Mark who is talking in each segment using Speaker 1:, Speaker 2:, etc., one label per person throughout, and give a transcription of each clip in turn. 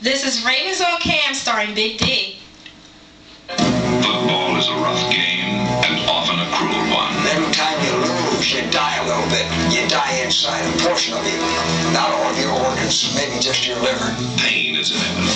Speaker 1: This is Ravens on Cam starring Big D.
Speaker 2: Football is a rough game and often a cruel one.
Speaker 3: Every time you lose, you die a little bit. You die inside, a portion of you. Not all of your organs, maybe just your liver.
Speaker 2: Pain is inevitable.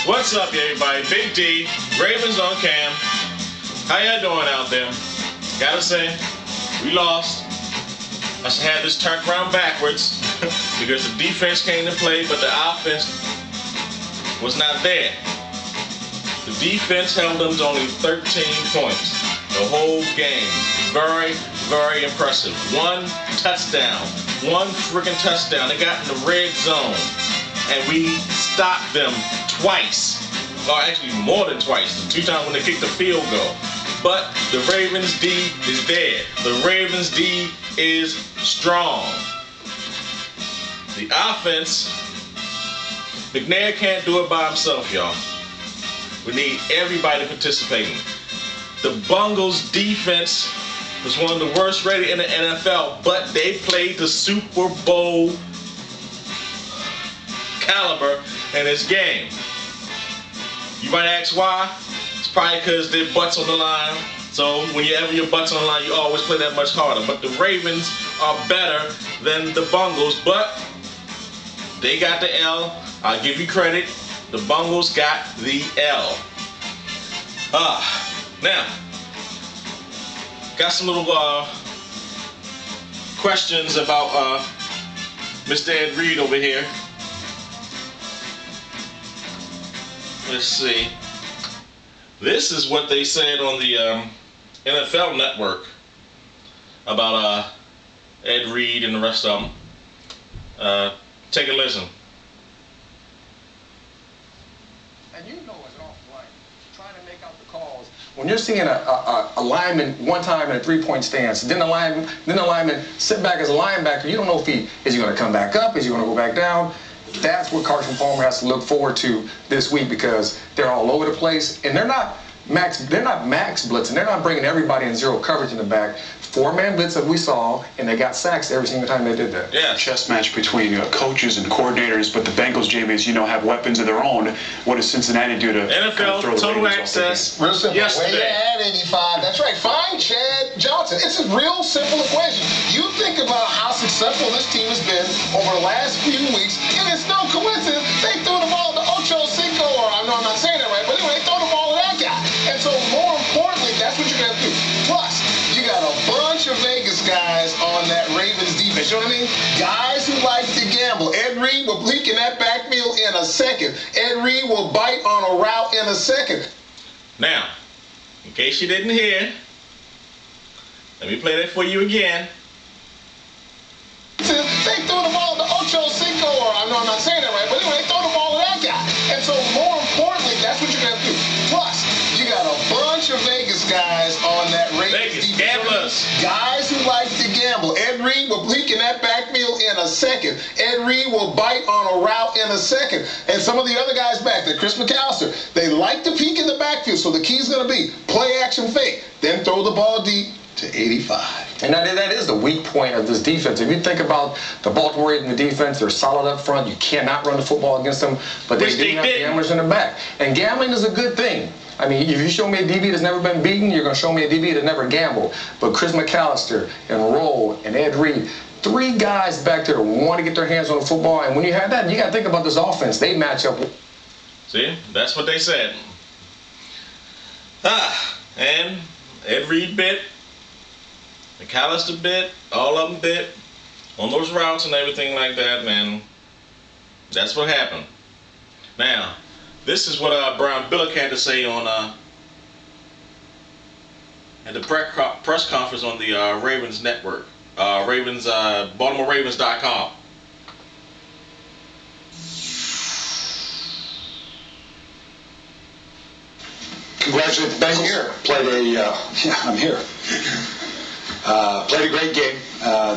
Speaker 4: What's up, everybody? Big D, Ravens on Cam. How y'all doing out there? Gotta say, we lost. I should have this turned around backwards because the defense came to play, but the offense was not there. The defense held them to only 13 points the whole game. Very, very impressive. One touchdown. One freaking touchdown. They got in the red zone, and we stopped them twice, or actually more than twice, the 2 times when they kicked the field goal. But the Ravens D is dead. The Ravens D is strong. The offense, McNair can't do it by himself, y'all. We need everybody participating. The Bungles defense was one of the worst rated in the NFL, but they played the Super Bowl caliber in this game. You might ask why? It's probably because their butts on the line. So whenever your butt's on the line, you always play that much harder. But the Ravens are better than the Bungles, but they got the L. I'll give you credit. The Bungles got the L. Now, got some little questions about Mr. Ed Reed over here. Let's see. This is what they said on the NFL Network about Ed Reed and the rest of them. Take a listen.
Speaker 5: And you know it's offline. Trying to make out the calls. When you're seeing a lineman one time in a 3-point stance, then the lineman sit back as a linebacker, you don't know if is he going to come back up, is he going to go back down. That's what Carson Palmer has to look forward to this week, because they're all over the place and they're not max blitzing. They're not bringing everybody in zero coverage in the back. 4-man blitz that we saw, and they got sacks every single time they did that.
Speaker 4: Yeah,
Speaker 6: chess match between coaches and coordinators, but the Bengals, Jamie, as you know, have weapons of their own. What does Cincinnati do to
Speaker 4: NFL total access?
Speaker 7: Real simple.
Speaker 4: Yesterday.
Speaker 7: Way to add 85. That's right. Find Chad Johnson. It's a real simple equation. You think about how successful this team has been over the last few weeks, and it's no coincidence they threw the ball to Ocho Cinco, or I know I'm not saying that right, but anyway, they throw the ball to that guy. And so, more importantly, that's what you're going to do. Plus, you got a bunch of Vegas guys on that Ravens defense. You know what I mean? Guys who like to gamble. Ed Reed will blink in that backfield in a second. Ed Reed will bite on a route in a second.
Speaker 4: Now, in case you didn't hear, let me play that for you again.
Speaker 7: They threw the ball to Ocho Cinco, or I know I'm not saying that right, but anyway, they throw the ball to that guy. And so, more importantly, that's what you're going to do. Plus, you got a bunch of Vegas guys on that Ravens defense.
Speaker 4: Gamblers.
Speaker 7: Guys who like to gamble. Ed Reed will blink in that backfield in a second. Ed Reed will bite on a route in a second. And some of the other guys back there, Chris McAllister, they like to peek in the backfield. So the key's going to be play action fake, then throw the ball deep to 85.
Speaker 5: And that is the weak point of this defense. If you think about the Baltimore Ravens defense, they're solid up front. You cannot run the football against them, but they do have gamblers in the back. And gambling is a good thing. I mean, if you show me a DB that's never been beaten, you're going to show me a DB that never gambled. But Chris McAllister and Roll and Ed Reed, 3 guys back there want to get their hands on the football. And when you have that, you got to think about this offense. They match up.
Speaker 4: See, that's what they said. And Ed Reed bit, McAllister bit, all of them bit on those routes and everything like that, man. That's what happened. Now, this is what Billick had to say on at the press conference on the Ravens network, BaltimoreRavens.com.
Speaker 8: Congratulate the Bengals.
Speaker 7: Here.
Speaker 8: Played a, yeah, I'm here. Played a great game.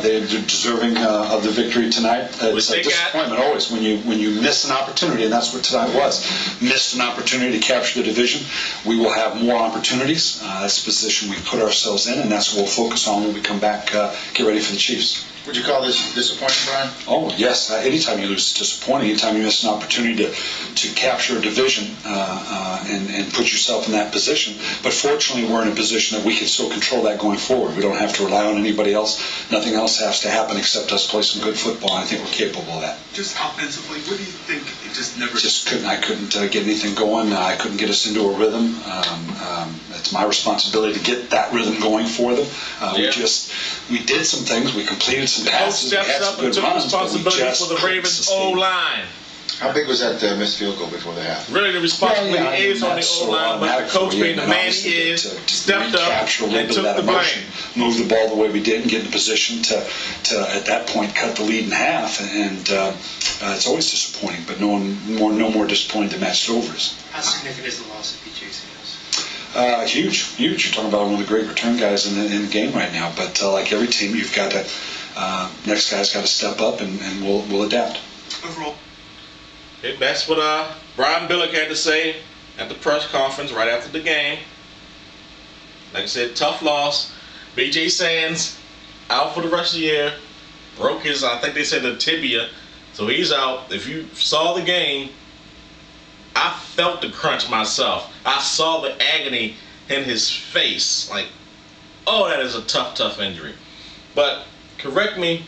Speaker 8: They're deserving of the victory tonight. It's a disappointment always when you miss an opportunity, and that's what tonight was. Missed an opportunity to capture the division. We will have more opportunities. That's the position we put ourselves in, and that's what we'll focus on when we come back, get ready for the Chiefs.
Speaker 9: Would you call this disappointing, Brian?
Speaker 8: Oh, yes. Anytime you lose, it's disappointing. Anytime you miss an opportunity to capture a division and put yourself in that position. But fortunately, we're in a position that we can still control that going forward. We don't have to rely on anybody else. Nothing else has to happen except us play some good football, and I think we're capable of that.
Speaker 10: Just offensively, what do you think? It just never...
Speaker 8: I couldn't get anything going. I couldn't get us into a rhythm. It's my responsibility to get that rhythm going for them. We did some things. We completed some passes.
Speaker 4: Coach steps up and took responsibility for the Ravens O-line.
Speaker 9: How big was that missed field goal before the half?
Speaker 4: Really, the responsibility is on the O-line, but the coach, being the man he is, stepped up and took the blame.
Speaker 8: Move the ball the way we did and get in a position to at that point, cut the lead in half. And it's always disappointing, but no more disappointing than Matt Stover's.
Speaker 10: How significant is the loss of PJ Sanders?
Speaker 8: Huge. You're talking about one of the great return guys in the game right now. But like every team, you've got to next guy's got to step up, and we'll adapt.
Speaker 10: Overall.
Speaker 4: That's what Brian Billick had to say at the press conference right after the game. Like I said, tough loss. BJ Sands out for the rest of the year. Broke his, I think they said, the tibia, so he's out. If you saw the game, I felt the crunch myself. I saw the agony in his face. Like, oh, that is a tough injury. But correct me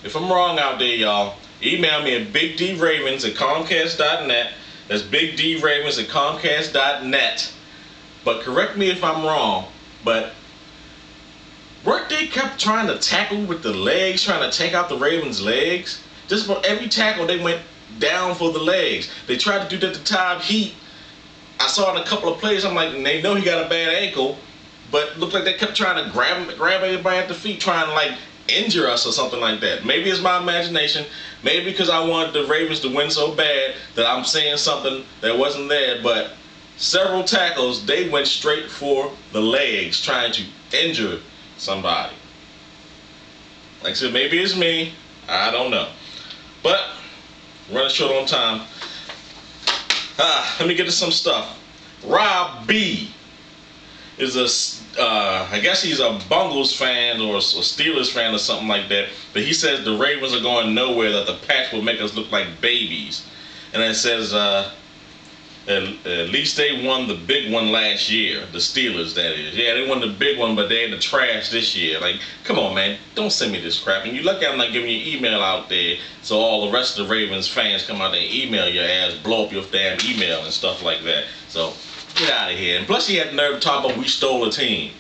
Speaker 4: if I'm wrong out there, y'all. Email me at bigdravens@comcast.net. That's bigdravens@comcast.net. But correct me if I'm wrong. But weren't they kept trying to tackle with the legs, trying to take out the Ravens' legs? Just for every tackle, they went down for the legs. They tried to do that to Todd Heat. I saw in a couple of plays, I'm like, they know he got a bad ankle, but it looked like they kept trying to grab everybody at the feet, trying to like injure us or something like that. Maybe it's my imagination. Maybe because I wanted the Ravens to win so bad that I'm saying something that wasn't there. But several tackles, they went straight for the legs, trying to injure somebody. Like I said, maybe it's me. I don't know. But running short on time. Let me get to some stuff. Rob B is I guess he's a Bungles fan or a Steelers fan or something like that. But he says the Ravens are going nowhere, that the patch will make us look like babies. And it says at least they won the big one last year. The Steelers, that is. Yeah, they won the big one, but they in the trash this year. Like, come on, man. Don't send me this crap. And you lucky I'm not giving you email out there so all the rest of the Ravens fans come out there and email your ass, blow up your damn email and stuff like that. So, get out of here. And plus he had the nerve to talk about we stole a team.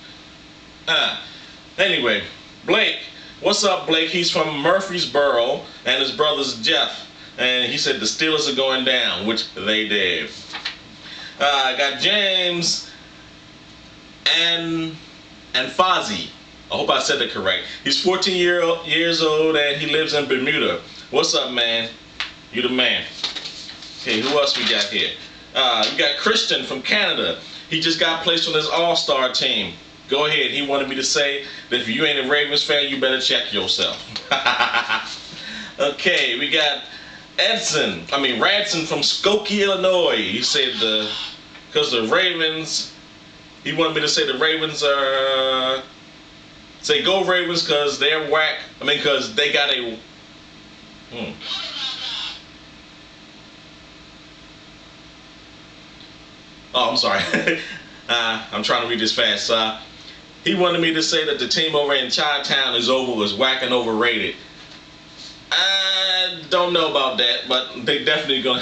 Speaker 4: Anyway, Blake. What's up, Blake? He's from Murfreesboro, and his brother's Jeff. And he said the Steelers are going down, which they did. I got James and Fozzie. I hope I said that correct. He's 14 years old, and he lives in Bermuda. What's up, man? You the man. Okay, who else we got here? We got Christian from Canada. He just got placed on his all-star team. Go ahead. He wanted me to say that if you ain't a Ravens fan, you better check yourself. Okay, we got Radson from Skokie, Illinois. He said because the Ravens, he wanted me to say the Ravens are, say go Ravens because they're whack. Because they got a, Oh, I'm sorry. I'm trying to read this fast. He wanted me to say that the team over in Chi-Town is whack and overrated. I don't know about that, but they definitely you're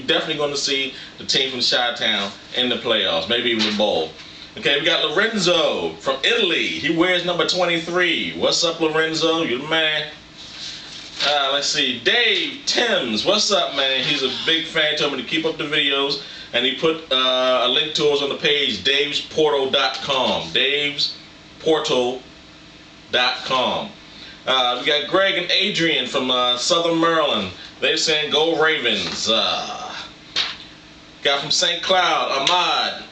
Speaker 4: definitely going to see the team from Chi-Town in the playoffs, maybe even the bowl. Okay, we got Lorenzo from Italy. He wears number 23. What's up, Lorenzo? You the man. Let's see. Dave Timms. What's up, man? He's a big fan. Told me to keep up the videos. And he put a link to us on the page, davesportal.com. davesportal.com. We got Greg and Adrian from Southern Maryland. They're saying go Ravens. Got from St. Cloud, Ahmad.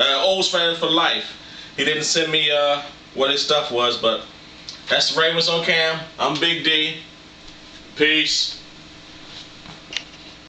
Speaker 4: Olds fan for life. He didn't send me what his stuff was, but that's the Ravens on Cam. I'm Big D. Peace.